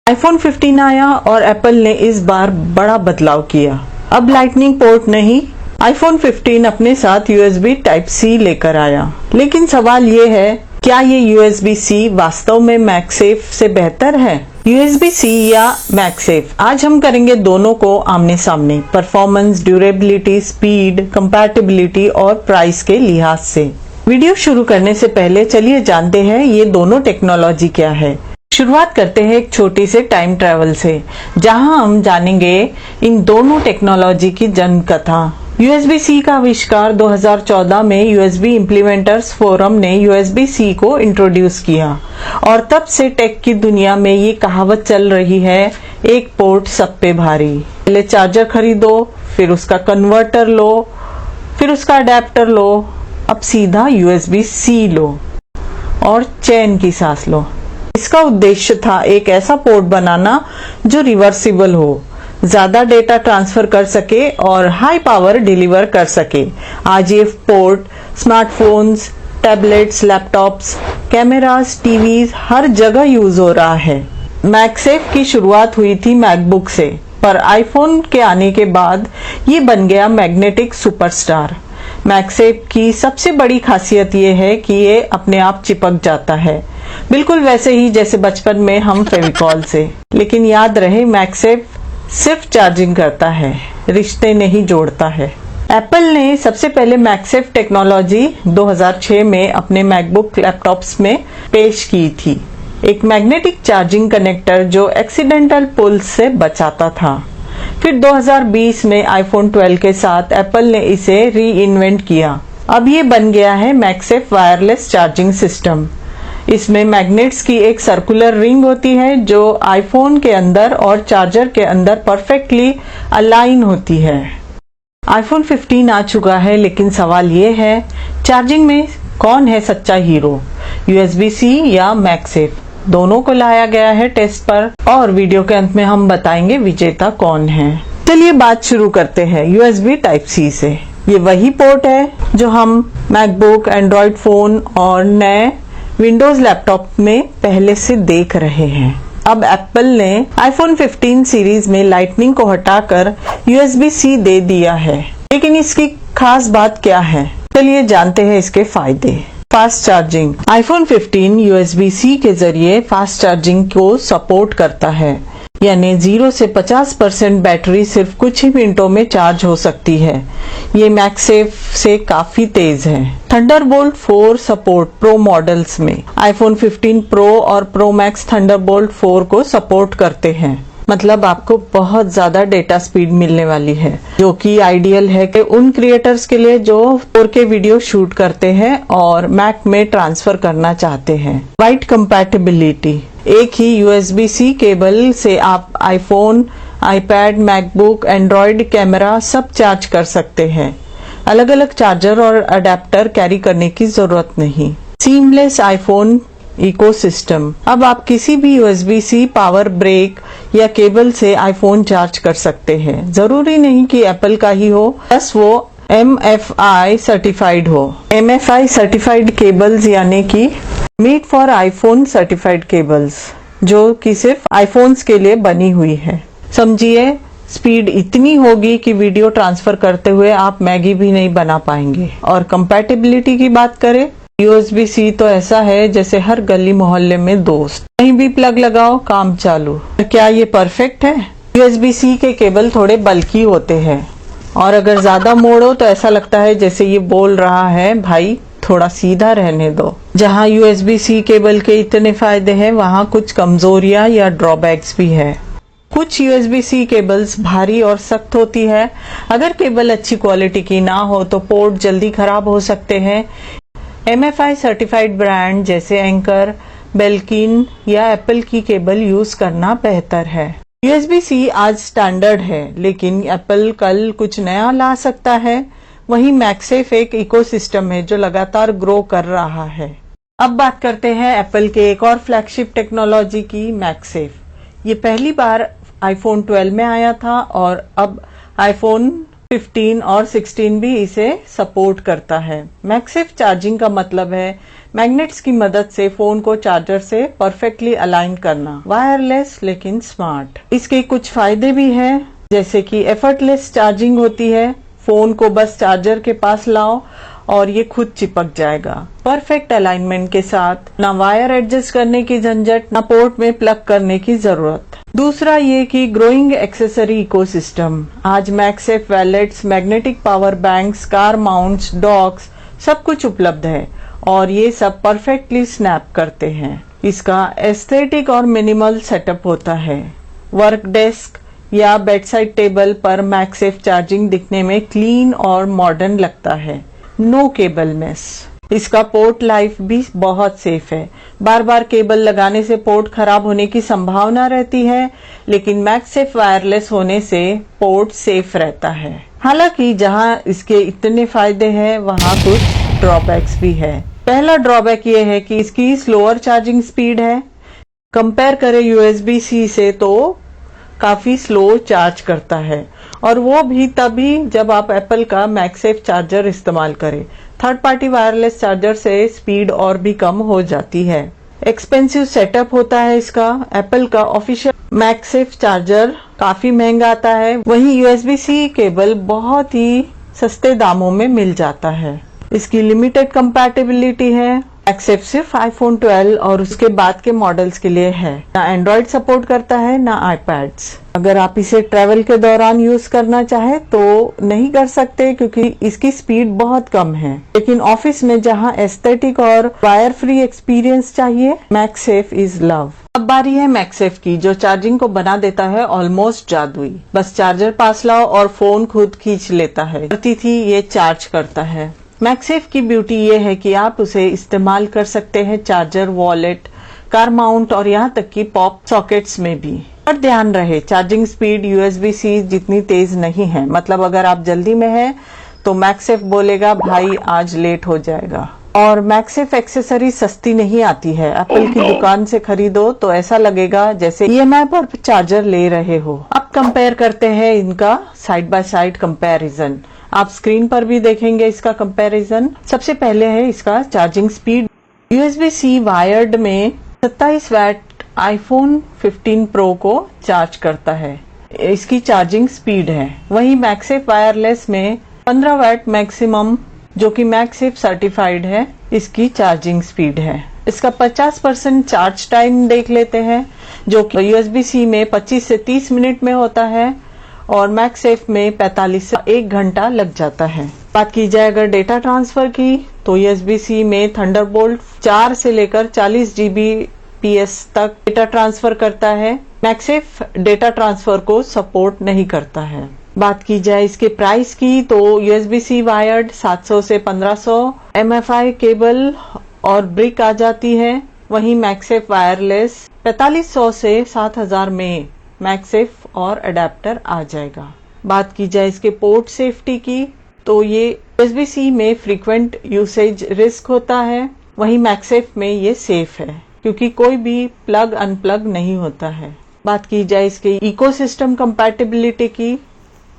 IPhone 15 आया और Apple ने इस बार बड़ा बदलाव किया। अब लाइटनिंग पोर्ट नहीं, आईफोन 15 अपने साथ USB Type-C लेकर आया। लेकिन सवाल ये है, क्या ये USB-C वास्तव में मैगसेफ से बेहतर है? USB-C या मैगसेफ, आज हम करेंगे दोनों को आमने सामने, परफॉर्मेंस, ड्यूरेबिलिटी, स्पीड, कंपैटिबिलिटी और प्राइस के लिहाज से। वीडियो शुरू करने से पहले चलिए जानते हैं ये दोनों टेक्नोलॉजी क्या है। शुरुआत करते हैं एक छोटी से टाइम ट्रैवल से, जहां हम जानेंगे इन दोनों टेक्नोलॉजी की जन्म कथा। USB-C का आविष्कार 2014 में USB इम्प्लीमेंटर्स फोरम ने USB-C को इंट्रोड्यूस किया और तब से टेक की दुनिया में ये कहावत चल रही है, एक पोर्ट सब पे भारी। पहले चार्जर खरीदो, फिर उसका कन्वर्टर लो, फिर उसका अडेप्टर लो, अब सीधा USB-C लो और चैन की सांस लो। इसका उद्देश्य था एक ऐसा पोर्ट बनाना जो रिवर्सिबल हो, ज्यादा डेटा ट्रांसफर कर सके और हाई पावर डिलीवर कर सके। आज ये port smartphones, tablets, laptops, cameras, TVs हर जगह यूज हो रहा है। मैगसेफ की शुरुआत हुई थी मैकबुक से, पर आईफोन के आने के बाद ये बन गया मैग्नेटिक सुपरस्टार। मैगसेफ की सबसे बड़ी खासियत ये है कि ये अपने आप चिपक जाता है, बिल्कुल वैसे ही जैसे बचपन में हम फेविकॉल से। लेकिन याद रहे, मैगसेफ सिर्फ चार्जिंग करता है, रिश्ते नहीं जोड़ता है। एप्पल ने सबसे पहले मैगसेफ टेक्नोलॉजी 2006 में अपने मैकबुक लैपटॉप्स में पेश की थी, एक मैग्नेटिक चार्जिंग कनेक्टर जो एक्सीडेंटल पुल्स से बचाता था। फिर 2020 में आईफोन 12 के साथ एप्पल ने इसे री इन्वेंट किया। अब ये बन गया है मैगसेफ वायरलेस चार्जिंग सिस्टम। इसमें मैग्नेट्स की एक सर्कुलर रिंग होती है जो आईफोन के अंदर और चार्जर के अंदर परफेक्टली अलाइन होती है। आईफोन 15 आ चुका है, लेकिन सवाल ये है, चार्जिंग में कौन है सच्चा हीरो, USB-C या मैगसेफ? दोनों को लाया गया है टेस्ट पर और वीडियो के अंत में हम बताएंगे विजेता कौन है। चलिए बात शुरू करते हैं USB Type-C से। ये वही पोर्ट है जो हम मैकबुक, एंड्रॉइड फोन और नए विंडोज लैपटॉप में पहले से देख रहे हैं। अब एप्पल ने आईफोन 15 सीरीज में लाइटनिंग को हटाकर USB-C दे दिया है। लेकिन इसकी खास बात क्या है, चलिए जानते हैं इसके फायदे। फास्ट चार्जिंग, आईफोन 15 USB-C के जरिए फास्ट चार्जिंग को सपोर्ट करता है, यानी 0 से 50% बैटरी सिर्फ कुछ ही मिनटों में चार्ज हो सकती है। ये मैगसेफ से काफी तेज है। थंडरबोल्ट 4 सपोर्ट प्रो मॉडल्स में, आईफोन 15 प्रो और प्रो मैक्स थंडरबोल्ट 4 को सपोर्ट करते हैं। मतलब आपको बहुत ज्यादा डेटा स्पीड मिलने वाली है, जो कि आइडियल है कि उन क्रिएटर्स के लिए जो 4K वीडियो शूट करते हैं और मैक में ट्रांसफर करना चाहते हैं। वाइड कंपैटिबिलिटी, एक ही USB-C केबल से आप iPhone, iPad, MacBook, Android, camera सब चार्ज कर सकते हैं। अलग अलग चार्जर और अडेप्टर कैरी करने की जरूरत नहीं। सीमलेस आईफोन इकोसिस्टम, अब आप किसी भी USB-C पावर ब्रेक या केबल से आईफोन चार्ज कर सकते हैं। जरूरी नहीं कि एप्पल का ही हो, बस वो MFI सर्टिफाइड हो। MFI सर्टिफाइड केबल्स यानी कि made for iPhone certified cables, जो कि सिर्फ आईफोन्स के लिए बनी हुई है। समझिए, स्पीड इतनी होगी कि वीडियो ट्रांसफर करते हुए आप मैगी भी नहीं बना पाएंगे। और कंपैटिबिलिटी की बात करें, USB-C तो ऐसा है जैसे हर गली मोहल्ले में दोस्त, कहीं भी प्लग लगाओ काम चालू। क्या ये परफेक्ट है? USB-C के केबल थोड़े बल्की होते हैं और अगर ज्यादा मोड़ो तो ऐसा लगता है जैसे ये बोल रहा है, भाई थोड़ा सीधा रहने दो। जहाँ USB-C केबल के इतने फायदे हैं, वहाँ कुछ कमजोरियां या ड्रॉबैक्स भी है। कुछ USB-C केबल्स भारी और सख्त होती है। अगर केबल अच्छी क्वालिटी की ना हो तो पोर्ट जल्दी खराब हो सकते हैं। MFI सर्टिफाइड ब्रांड जैसे एंकर, बेल्किन या एप्पल की केबल यूज करना बेहतर है। USB-C आज स्टैंडर्ड है, लेकिन एप्पल कल कुछ नया ला सकता है। वहीं मैगसेफ एक इकोसिस्टम है जो लगातार ग्रो कर रहा है। अब बात करते हैं एप्पल के एक और फ्लैगशिप टेक्नोलॉजी की, मैगसेफ। ये पहली बार आईफोन 12 में आया था और अब आईफोन 15 और 16 भी इसे सपोर्ट करता है। मैगसेफ चार्जिंग का मतलब है मैग्नेट्स की मदद से फोन को चार्जर से परफेक्टली अलाइन करना, वायरलेस लेकिन स्मार्ट। इसके कुछ फायदे भी हैं, जैसे कि एफर्टलेस चार्जिंग होती है, फोन को बस चार्जर के पास लाओ और ये खुद चिपक जाएगा। परफेक्ट अलाइनमेंट के साथ ना वायर एडजस्ट करने की झंझट, ना पोर्ट में प्लग करने की जरूरत। दूसरा ये कि ग्रोइंग एक्सेसरी इकोसिस्टम। आज MagSafe wallets, magnetic power banks, car mounts, docks सब कुछ उपलब्ध है और ये सब परफेक्टली स्नैप करते हैं। इसका एस्थेटिक और मिनिमल सेटअप होता है। वर्क डेस्क या बेडसाइड टेबल पर मैगसेफ चार्जिंग दिखने में क्लीन और मॉडर्न लगता है। No cable mess. इसका पोर्ट लाइफ भी बहुत सेफ है। बार बार केबल लगाने से पोर्ट खराब होने की संभावना रहती है, लेकिन मैगसेफ वायरलेस होने से पोर्ट सेफ रहता है। हालांकि जहां इसके इतने फायदे हैं, वहां कुछ ड्रॉबैक्स भी है। पहला ड्रॉबैक ये है कि इसकी स्लोअर चार्जिंग स्पीड है। कंपेयर करें USB-C से तो काफी स्लो चार्ज करता है, और वो भी तभी जब आप एप्पल का मैगसेफ चार्जर इस्तेमाल करें। थर्ड पार्टी वायरलेस चार्जर से स्पीड और भी कम हो जाती है। एक्सपेंसिव सेटअप होता है इसका। एप्पल का ऑफिशियल मैगसेफ चार्जर काफी महंगा आता है, वहीं USB-C केबल बहुत ही सस्ते दामों में मिल जाता है। इसकी लिमिटेड कंपैटिबिलिटी है। मैगसेफ सिर्फ iPhone 12 और उसके बाद के मॉडल्स के लिए है। ना एंड्रॉइड सपोर्ट करता है, ना iPads। अगर आप इसे ट्रैवल के दौरान यूज करना चाहे तो नहीं कर सकते, क्योंकि इसकी स्पीड बहुत कम है। लेकिन ऑफिस में जहां एस्थेटिक और वायर फ्री एक्सपीरियंस चाहिए, मैगसेफ इज लव। अब बारी है मैगसेफ की, जो चार्जिंग को बना देता है ऑलमोस्ट जादुई। बस चार्जर पास लाओ और फोन खुद खींच लेता है। करती थी ये चार्ज करता है। मैगसेफ की ब्यूटी ये है कि आप उसे इस्तेमाल कर सकते हैं चार्जर, वॉलेट, कार माउंट और यहाँ तक कि पॉप सॉकेट्स में भी। और ध्यान रहे, चार्जिंग स्पीड USB-C जितनी तेज नहीं है। मतलब अगर आप जल्दी में हैं तो मैगसेफ बोलेगा भाई आज लेट हो जाएगा। और मैगसेफ एक्सेसरी सस्ती नहीं आती है। एप्पल की दुकान से खरीदो तो ऐसा लगेगा जैसे EMI पर चार्जर ले रहे हो। अब कंपेयर करते हैं इनका साइड बाय साइड कंपैरिजन। आप स्क्रीन पर भी देखेंगे इसका कंपैरिजन। सबसे पहले है इसका चार्जिंग स्पीड। USB-C वायर्ड में 27 वैट iPhone 15 Pro को चार्ज करता है, इसकी चार्जिंग स्पीड है। वहीं मैगसेफ वायरलेस में 15 वैट मैक्सिमम, जो कि मैगसेफ सर्टिफाइड है, इसकी चार्जिंग स्पीड है। इसका 50% चार्ज टाइम देख लेते हैं, जो कि USB-C में 25 से 30 मिनट में होता है और मैगसेफ में 45 से 1 घंटा लग जाता है। बात की जाए अगर डेटा ट्रांसफर की, तो USB-C में थंडरबोल्ट 4 से लेकर 40 Gbps तक डेटा ट्रांसफर करता है। मैगसेफ डेटा ट्रांसफर को सपोर्ट नहीं करता है। बात की जाए इसके प्राइस की, तो USB-C वायर्ड 700 से 1500 MFI केबल और ब्रिक आ जाती है। वहीं मैगसेफ वायरलेस 4500 से 7000 में मैगसेफ और अडेप्टर आ जाएगा। बात की जाए इसके पोर्ट सेफ्टी की, तो ये USB-C में फ्रीक्वेंट यूसेज रिस्क होता है, वहीं मैगसेफ में ये सेफ है क्योंकि कोई भी प्लग अनप्लग नहीं होता है। बात की जाए इसके इकोसिस्टम कंपैटिबिलिटी की,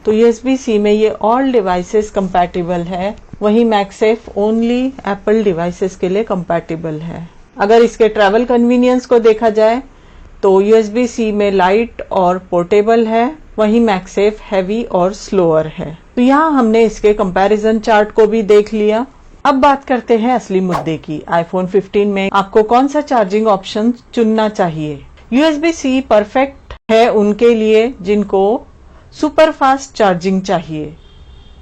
तो USB-C में ये ऑल डिवाइसेस कंपैटिबल है, वहीं मैगसेफ ओनली एप्पल डिवाइसेस के लिए कंपैटिबल है। अगर इसके ट्रैवल कन्वीनियंस को देखा जाए तो USB-C में लाइट और पोर्टेबल है, वहीं मैगसेफ हैवी और स्लोअर है। तो यहाँ हमने इसके कंपैरिजन चार्ट को भी देख लिया। अब बात करते हैं असली मुद्दे की। iPhone 15 में आपको कौन सा चार्जिंग ऑप्शन चुनना चाहिए? USB-C परफेक्ट है उनके लिए जिनको सुपर फास्ट चार्जिंग चाहिए।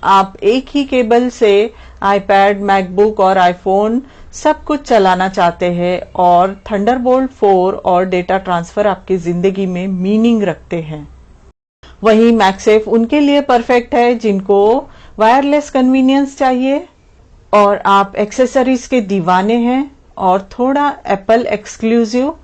आप एक ही केबल से iPad, मैकबुक और iPhone सब कुछ चलाना चाहते हैं और थंडरबोल्ट 4 और डेटा ट्रांसफर आपकी जिंदगी में मीनिंग रखते हैं। वहीं मैगसेफ उनके लिए परफेक्ट है जिनको वायरलेस कन्वीनियंस चाहिए और आप एक्सेसरीज के दीवाने हैं और थोड़ा एप्पल एक्सक्लूसिव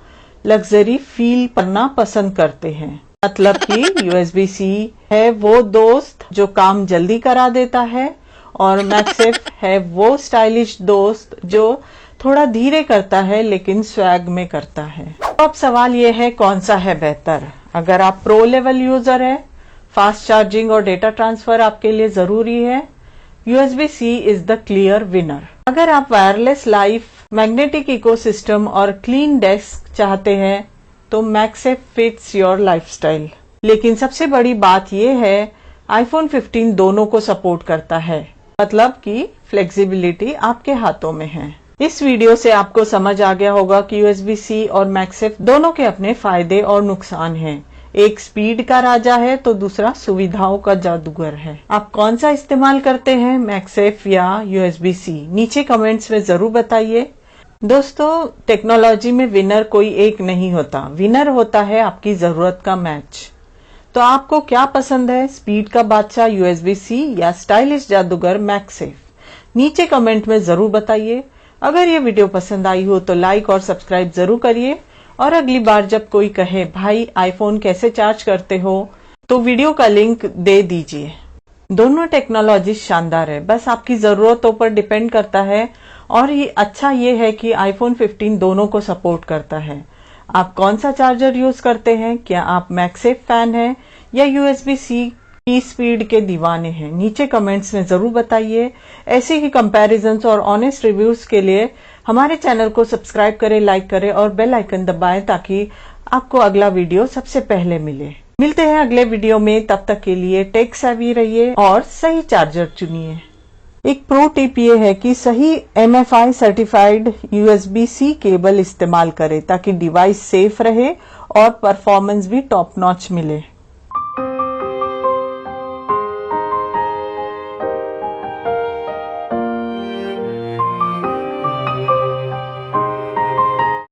लग्जरी फील करना पसंद करते हैं। मतलब कि USB-C है वो दोस्त जो काम जल्दी करा देता है और मैगसेफ है वो स्टाइलिश दोस्त जो थोड़ा धीरे करता है लेकिन स्वैग में करता है। तो अब सवाल ये है कौन सा है बेहतर। अगर आप प्रो लेवल यूजर है, फास्ट चार्जिंग और डेटा ट्रांसफर आपके लिए जरूरी है, USB-C is the clear winner. अगर आप वायरलेस लाइफ मैग्नेटिक इकोसिस्टम और क्लीन डेस्क चाहते हैं तो मैगसेफ फिट्स योर लाइफस्टाइल। लेकिन सबसे बड़ी बात यह है, आईफोन 15 दोनों को सपोर्ट करता है, मतलब कि फ्लेक्सिबिलिटी आपके हाथों में है। इस वीडियो से आपको समझ आ गया होगा कि USB-C और मैगसेफ दोनों के अपने फायदे और नुकसान हैं। एक स्पीड का राजा है तो दूसरा सुविधाओं का जादूगर है। आप कौन सा इस्तेमाल करते हैं, मैगसेफ या USB-C? नीचे कमेंट्स में जरूर बताइए। दोस्तों, टेक्नोलॉजी में विनर कोई एक नहीं होता, विनर होता है आपकी जरूरत का मैच। तो आपको क्या पसंद है, स्पीड का बादशाह USB-C या स्टाइलिश जादूगर मैगसेफ? नीचे कमेंट में जरूर बताइए। अगर ये वीडियो पसंद आई हो तो लाइक और सब्सक्राइब जरूर करिए। और अगली बार जब कोई कहे भाई आईफोन कैसे चार्ज करते हो, तो वीडियो का लिंक दे दीजिए। दोनों टेक्नोलॉजी शानदार है, बस आपकी जरूरतों पर डिपेंड करता है। और ये अच्छा ये है कि आईफोन 15 दोनों को सपोर्ट करता है। आप कौन सा चार्जर यूज करते हैं? क्या आप मैगसेफ फैन हैं या USB-C की स्पीड के दीवाने हैं? नीचे कमेंट्स में जरूर बताइए। ऐसे ही कंपैरिजंस और ऑनेस्ट रिव्यूज के लिए हमारे चैनल को सब्सक्राइब करें, लाइक करें और बेल आइकन दबाएं ताकि आपको अगला वीडियो सबसे पहले मिले। मिलते हैं अगले वीडियो में, तब तक के लिए टेक सेवी रहिए और सही चार्जर चुनिए। एक प्रो टिप ये है कि सही MFI सर्टिफाइड USB-C केबल इस्तेमाल करें ताकि डिवाइस सेफ रहे और परफॉर्मेंस भी टॉप नॉच मिले।